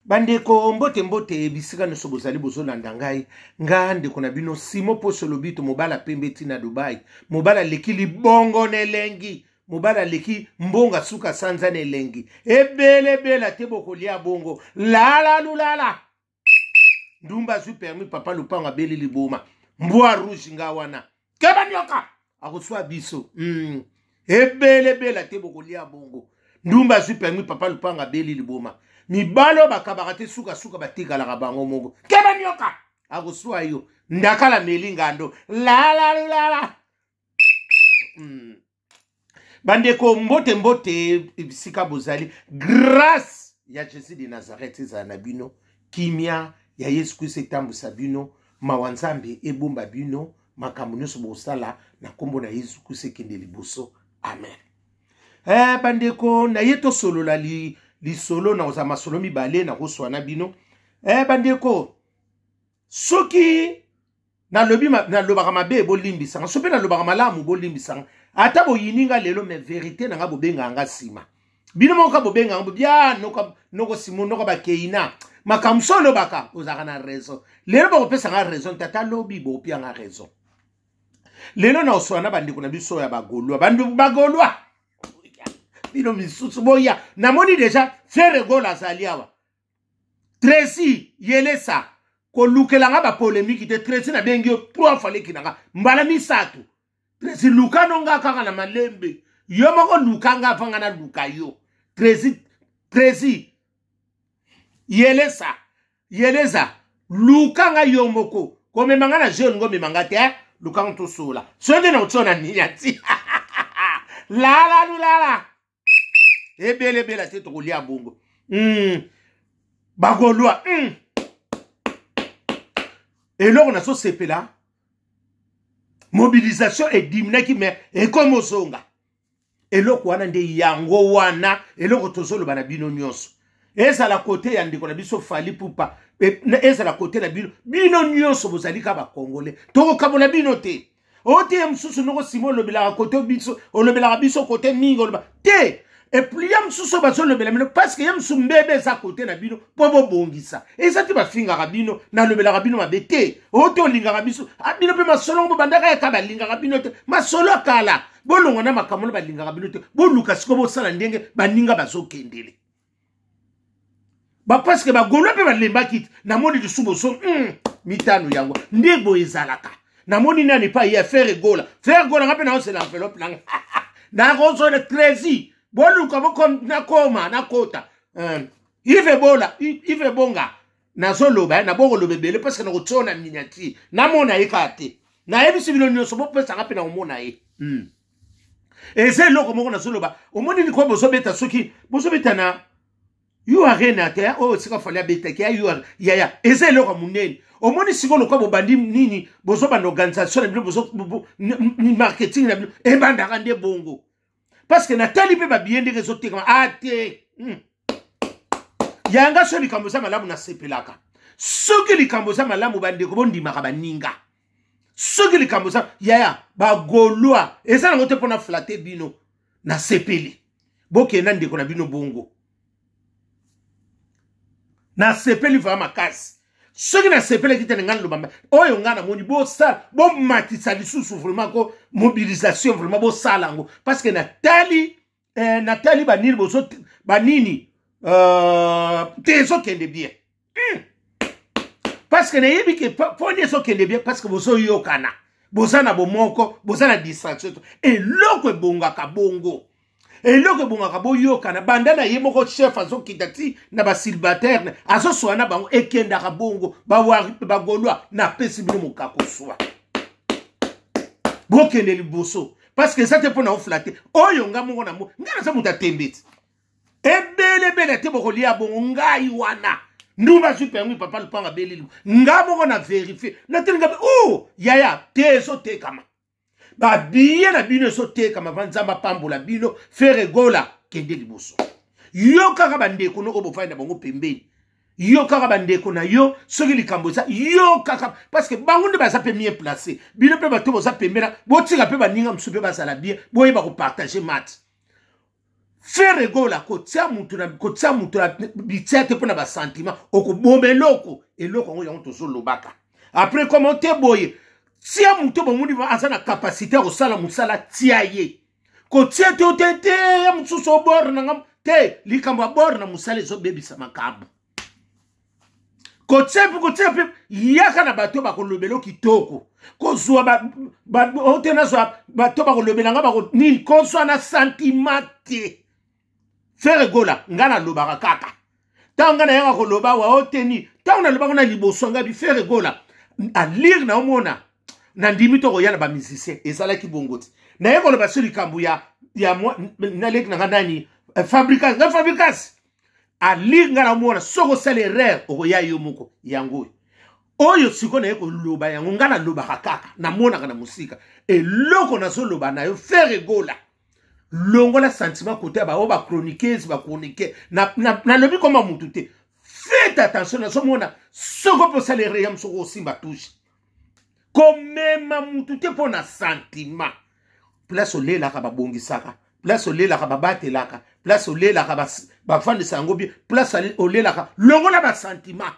Bandeko mbote mbote bisika no sobozali bozolanda ngai nga ndeko na bino simo poso lobito mobala pembe tina Dubai mobala leki libongo nelengi mobala leki mbonga suka sanza nelengi ebele bela tebo kolia bongo lala lulala ndumba zu permis papa lupanga beli liboma mbwa rouge nga wana keba nyoka akoswa biso ebele bela tebo kolia bongo ndumba zu permis papa lupanga beli liboma mibalo bakabakate suka batikala bango mongo keba nyoka akoswa yo ndakala melinga ndo la bandeko mbote mbote bisika bozali grâce ya Jésus de Nazareth za nabino kimia ya Yesu Kristo etambusa bino mawanzambe ebomba bino makambo nyonso bosala na kombo na Yesu Kristo kende liboso amen. Bandeko na yeto solo la li solo na oza masolo mibale na koswana bino bandeko soki na lobaka mabe bolimbisanga sope na lobaka malamu bolimbisanga ata boyininga lelo me vérité na nga bobenga nga sima bino moka bobenga nga bia noko simo noko bakeina makamsolo baka ozaka na raison lelo bakopesa nga raison tata lobi bopia nga raison lelo na oswana bandeko na biso ya bagolwa bagolwa bino misusu boya namoni deja faire gola azaliawa Tracy yelesa ko lukelanga ba polémique te Tracy na bengi 3 fois lekinanga mbala misatu Tracy lukano nga kanga na malembe yo moko lukanga afanga na luka yo Tracy yelesa lukanga yo moko ko memanga na jeune ngo memanga te lukanga to sola sonde na utona niati la ebele bela te tokolia bongo bagolwa eloko na so sepela mobilisation et dimnaki mais ekomo zonga eloko wana nde yango wana eloko tozolo bana bino nyonso eza la côté ya ndeko na biso fali pupa eza la côté na bino nyonso bozali ka ba congolais toko kabola bino te ote msusu noko simo lobela côté biso olobela biso côté mingo te. Et puis yam suso baso le belamino parce que yam sumbebe sa côté na bino pobo bongisa et ça tu va finga rabino na le belabino ma bete oto linga rabiso abino pe masolongo bandaka ya kaba linga rabino te masolo kala bolongo na makamolo ba linga rabino te bo Lucas ko bo sala ndenge baninga bazo kendele ba parce que ba golo pe ba lemba kit na moni de subo so mitano yango ndego ezalaka na moni nani pa ya faire gola ngape na on l'enveloppe lang na rozo de 13 boluka bokom na koma na kota ive bonga na zoloba na bongo lobebele parce que na kotona miniati na mona ekate na ebisi bino nyonso bo pesa ngape na omona e eze loko moko na zoloba omoni ni ko bozobeta soki bozobeta na you arena te o sika fala beta ki ya eze loko munene omoni siko loko bobandi nini bozoba na organisation na bozo ni marketing na e banda kande bongo parce que natali pe ba bien de réseauté comme ate yanga so likambo za malamu na sepelaka soki likambo za malamu bande ko bondima ka baninga soki likambo za yaya ba golwa eza na ngote pona flatter bino na sepeli boke na ndeko na bino bongo na sepeli va makasi soki na sepeli kitene ngana lobamba oyo ngana moni bo sa bo matisa lisusu vraiment ko mobilisation vraiment bo salango parce que Nathalie banini boso banini tezo kende bien parce que neyebi ke poni so kende bien parce que boso yokana bosana bomoko bosana distraction et loko ebongaka bongo eloko bongaka boyokana banda na ye moko chef azo kitati na ba célibataire azo soana bango ekenda ka bongo ba golwa na pesi bino mokako soa bokende liboso parce que ça te pona oflater oyo nga mongo na mo ngana sa muta tembeti ebele te bokolia bongo ngai wana ndumba super mi papa lupanga belili nga mongo na vérifier na tenga yaya tezo te kama ba biye na bino so te kama vanzamba pambola bino faire gola kende liboso yo kaka bandeko no obo faina bango pembeni yo kaka bandeko na yo soki likambo za yo kaka parce que bango nde baza pe mieux placé bino pe bato boza pembena botika pe baninga msupe bazala bien boyeba ko partager mat faire regola kotia mutu na bitiate pour na ba sentiment okobomba eloko ngo yango tozo lobaka après comment te boye tia mutu bomuni ba azana capacité ko sala musala tia ye kotia te otete ya mutsuso obor na ngam te likamba bor na musala zo bebisa makambo kotia pe yaka na bato ba kolobelo kitoko kozwa ba otena zo bato ba kolobela nga ba ko ni kozwa na sentimate faire gola ngana lobaka kaka tanga na yaka koloba wa oteni tanga na lobaka na liboso nga bi faire gola a lire na omona na ndimi to koyana ba musicien ezala ki bongoti na yaka koloba soli kambu ya na lek na ngani fabricas a lire ngana omona soko sale rare okoya yo moko yango oyo siko na yeko loba yango ngana lobaka kaka na mona kana musika eloko na so loba na yo faire gola longola sentiment côté ba o ba chroniquer ba chroniquer na lobi comme mutu te faites attention na so mona soko po sale reyam soko simba touche comme même mutu te pour na sentiment place olela ka ba bongisaka place olela ka ba batelaka place olela ka ba fandi sango bi place olela ka longola ba sentiment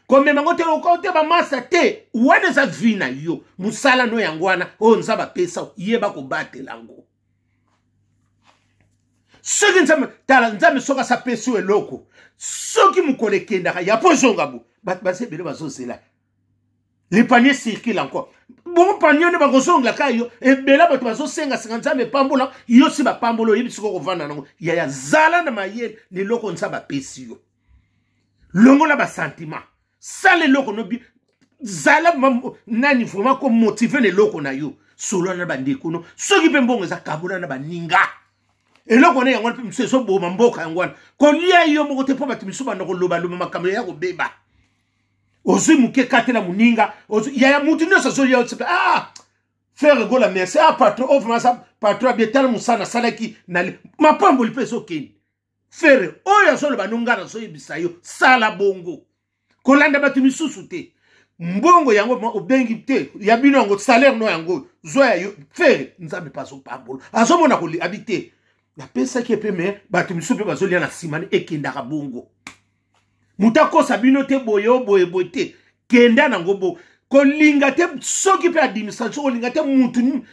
comme même ngote okote ba masa te wana za vina yo musala no yangwana o nzaba pesa yeba ko batelango soki nzambe soka sa peso eloko soki mukole kendaka ya pozonga bu base bele bazozela le panier circule encore bon panier ne bazonga kayo e bela bato bazosenga nzambe pambola yo si ba pambolo yebi siko kovanda nango ya zala na mayele le loko nzaba pesi yo longola ba sentiment sale loko no bi zala nani vraiment ko motiver le loko na yo solo na bandeko no soki pe mbongo za kabula na baninga eloko ne yango mpe so boma mboka yango ko lia yo moko te po batimiso ba ndoko loba loba makambo ya ko beba ozu muke katela muninga ozu ya mutu no so ya otse faire gola merci patron of masa patron betal musana salaki na mapambo lipeso keni faire oya so loba nungara so yibisa yo sala bongo ko landa batimisusu te mbongo yango obengi te ya bino yango salaire no yango zoya yo faire nzambe paso pambolo azomona ko habiter la pesa qui est pemé batu misupe bazolia na simani ekendaka bongo mutako sabino te boye te kenda na ngobo ko linga te soki pe administration ko linga te mutu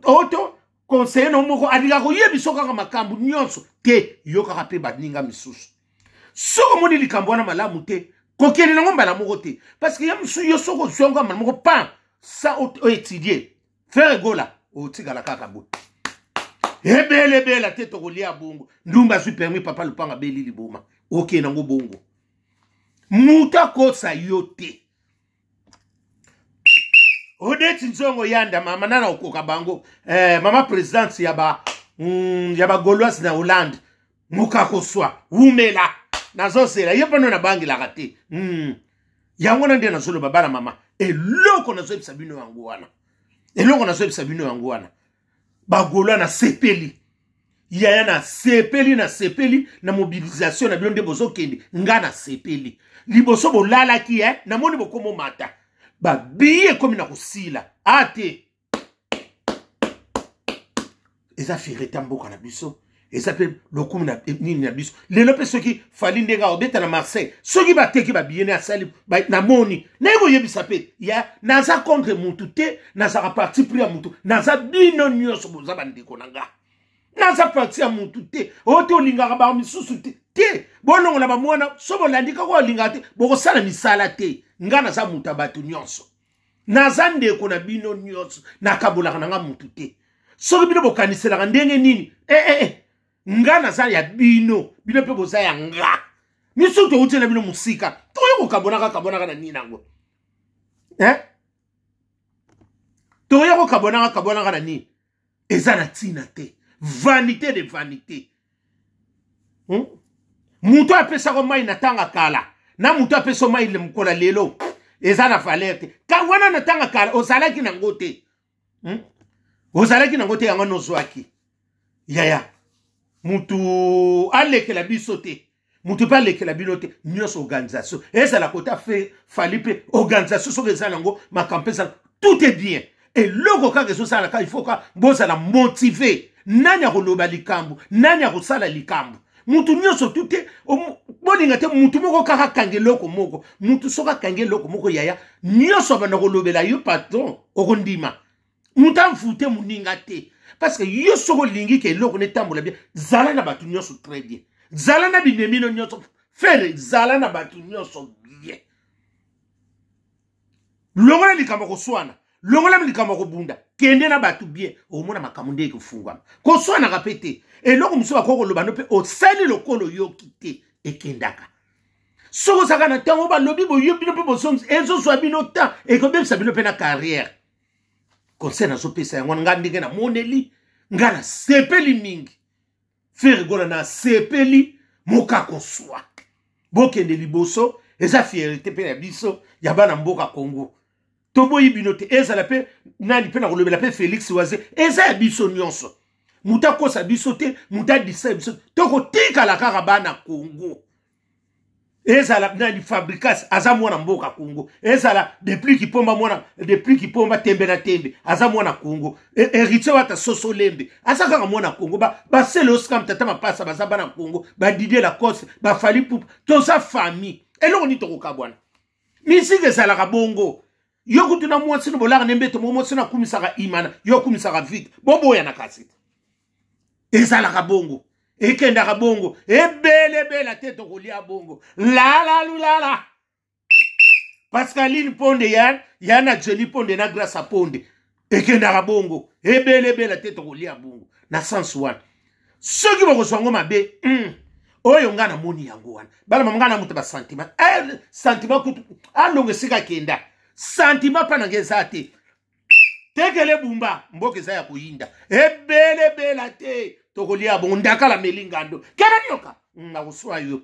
auto conseiller no moko adika ko yebiso kaka makambu nyonso te yoka pe baninga misusu soko moni likambo na malamu te ko kele na ngomba la moko te parce que yamsu yo soko zonga moko pa ça o étudier faire gola o tigala kaka bo ebele la tete kolia bongo ndumba su permis papa lupanga beli liboma okay nango bongo muta kosa yote odeti nzongo yanda mama nana okoka bango mama presidente ya ba Gauloise na Hollande muka koswa umela nazosela yepano na bangi la kate yango na ndena solo babala mama eloko nazo ebisa bino yango wana bagola na sepeli yaya na sepeli na mobilisation na bionde bozo kende nga na sepeli liboso bolala ki na moni bokomo mata ba biye komi na kusila ate eza fireta mboka na biso eza pe lokumu na nini na biso lelo pe soki fali ndenga obeta na Marseille soki bateki ba biye na sali na moni na yebo yebisa pe ya naza contre mutu te naza parti pris ya mutu naza bino nyonso boza bandeko nanga naza parti ya mutu te ote olingaka ba misusu te bonongo na ba mwana so bolandika ko olinga te boko sala misala te nga naza mutu abatu nyonso naza ndeko na bino nyonso nakabulaka nanga mutu te soki bino bokanisela ndenge nini nga naza ya bino pe boza ya nga misu to utela bino musika to yoko kabonaka na nini nango to yoko kabonaka na nini eza na tina te vanité de vanité mutu apesa ko mai na tanga kala na mutu apesa mai le mukola lelo eza na valeur te ka wana na tanga kala ozalaki nango te yango nozwaki yaya mutu alekela biso te mutu pa alekela bino te nyonso organisation ezala kota fe falipe organisation soki eza nango makampe ezala tout est bien et loko kaka ezosala ka il faut ka bozala motivé nani akoloba likambo nani akosala likambo mutu nyonso tute bolinga te mutu moko kaka kange loko moko mutu soka kange loko moko yaya nyonso bana kolobela yo patron okondima mutu amfute muninga te parce que yo soko lingi ke loko ne tambola bien zala na batu nyonso très bien zala na binemino nyonso fere zala na batu nyonso bien longola likambo koswana longola likambo kobunda kende na batu bien omona makambo nde kofungwa koswana kapete eloko muso bakoko lobano pe osali lokolo yo kite ekendaka soko saka na tango balobi boyo bino pe bosoms ezo swa bino ta ekobebisa bino pe na carrière conseil na sopesa yango nga ndenge na moneli nga na sepeli mingi faire gola na sepeli moka koswa bokende liboso eza fierté pe na biso ya bana mboka Congo toboyi bino te ezala pe nani pe na kolobela pe Félix Waze eza ya biso nyonso muta kosa biso te muta disa biso toko tika la kaka bana Congo ezala nani fabrikas aza mwana mboka Congo ezala depuis ki pomba tembe na tembe aza mwana Congo héritier wata soso lembe aza kaka mwana Congo ba selos kam tata mapasa baza bana Congo ba Didier Lacoste ba Fally Ipupa toza famille eloko ni toko kabwana misike ezala ka bongo yo kutuna mwasi no bolaka nembeto mwasi na kumisaka imana yo kumisaka vite boboya na kasita ezala ka bongo ekenda ka bongo ebele tete kolia bongo la lulala Pascaline Ponde yana Jeli Ponde na Grâce Ponde ekenda ka bongo ebele tete kolia bongo na sens one soki boko songo mabe oyo ngana moni yango wana bala mamngana mutu ba sentiment sentiment kutu alonge sika kenda sentiment pana ngezate tekele bumba mboke za ya kuyinda ebele te tokolia bondaka la melingando kena nyoka na kuswa yo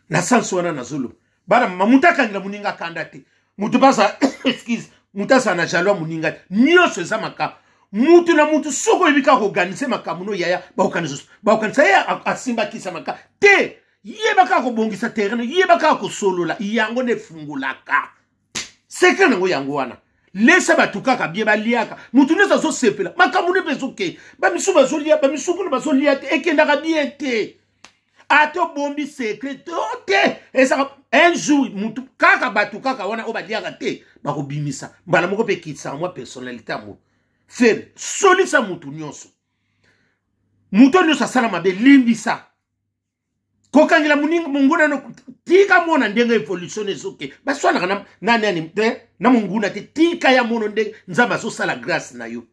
na sanswana na zulu bana mamutaka ngila muninga kanda te mutu basa excuse mutasa na jalwa muninga nyonso eza maka mutu na mutu soko ebika ko organiser makamuno yaya ba okanisa ya asimba kisa maka te yebaka ko bongisa terrain yebaka ko solola yango ne fungulaka sekre ngo yango wana lesa batukaka bie baliaka mutu neza zo sepela makamune bezoke ba misuba zolia ba misuku ba zolia te ekendaka bien te ato bombi secret te esa un jour mutu kaka batukaka wana obaliaka te bakobimisa mbala moko pe kitsa moi personnalité amo faire solisa mutu nyonso sala mabe limbisa kokangila muninga munguna no tika mona ndenge evolution ezoke baswana kana nani na munguna te tika ya mono ndenge nzamba so sala grâce na yo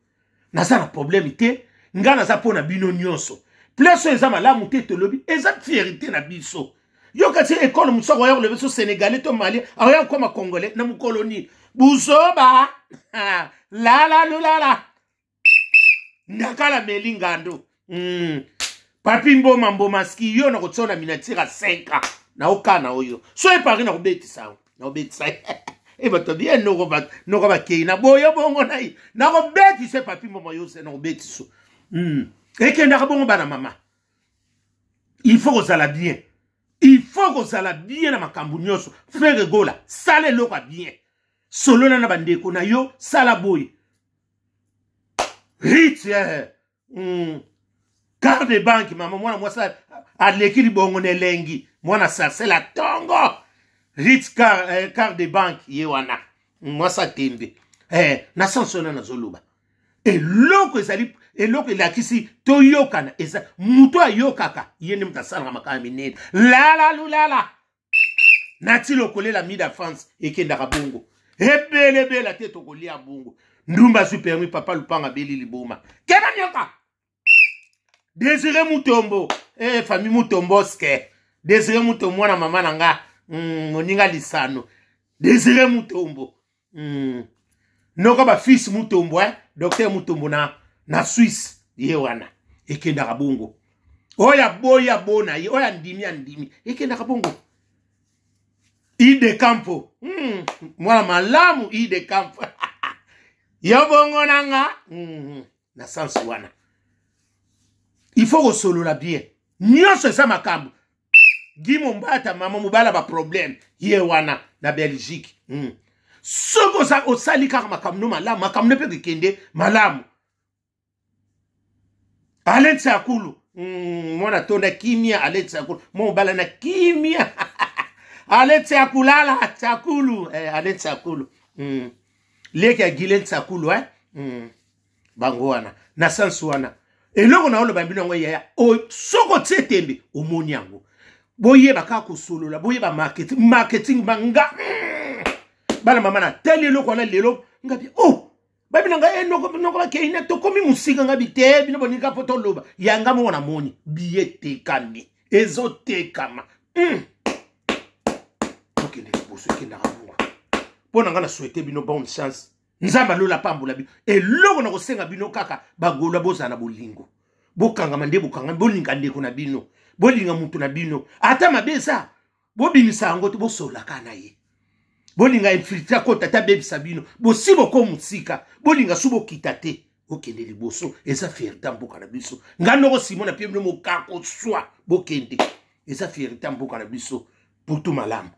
na sala problème te ngana za pona bino nyonso place eza malamu te tolobi eza fierté na biso yo kati école musoko ya le so sénégalais to mali aya koma congolais na mukolonie buzoba la nakala melingando papi mboma ski yo na kotsona minatira 5 na okana oyo so epari na kobetisa bato bien noko bakei na boyo bongo na kobetisa papi mboma yo se na kobetiso ekendaka bongo bana mama il faut kozala bien na makambo nyonso frère gola sala eloko bien solona na bandeko na yo sala boye rite carte de banque mama mwana mwasa aleki libongo nelengi mwana sarsela tongo rite carte de banque ye wana mwasa tembe na sansona na zoluba eloko ezali eloko elakisi toyokana eza mutu ayokaka ye nde mutu asalaka makama minene lala nati lokolela mida France ekendaka bongo ebele te tokolia bongo ndumba supermi papa lupanga beli liboma kena nyoka Désiré Mutombo famille Mutomboske Désiré Mutombo mwana mama nanga moninga lisano Désiré Mutombo noko ba fils Mutombo docteur Mutombo na Suisse ye wana ekenda kabongo oya boya bona ye oya ndimi ekenda kabongo Ide Campo mwana malamu Ide Campo yo bongo nanga na sans wana il faut que solo la bien nyonso eza makambo Guy Mbata mama mobala ba problème ye wana na Belgique soko za osali kaka makamno malamu makamno pe kende malamu Alain Tsakulu. Mwana tona kimia Alain Tsakulu. Mon bala na kimia. Alain Tsakulala Tsakulu. Alain Tsakulu. Leki ya Gilen Tsakulu bango wana na sansu wana. Eloko na olo bambino ngo ya o soko tsetembe omoni yango. Boye baka kusolola, boye ba marketing banga. Bala mama na tele eloko na lelo ngabi babi nanga noko bakeina to komi musika ngabi te bino bonika poto loba yanga mo na moni biye tekami ezo tekama okende boso kenda kabunga pona ngana souhaiter bino bonne chance nzamba lola pambola bi eloko na kosenga bino kaka bagola bozana bolingo bokanga mande bokanga bolinga ndeko na bino bolinga mutu na bino ata mabeza bobimisa ngo to bosola kana ye bolinga infiltra ko tata bebi sabino bosibo ko musika bolinga subo kitate okende liboso eza fierté mboka na biso ngano ko simona pie mo kako swa bokende eza fierté mboka na biso pour tout malamu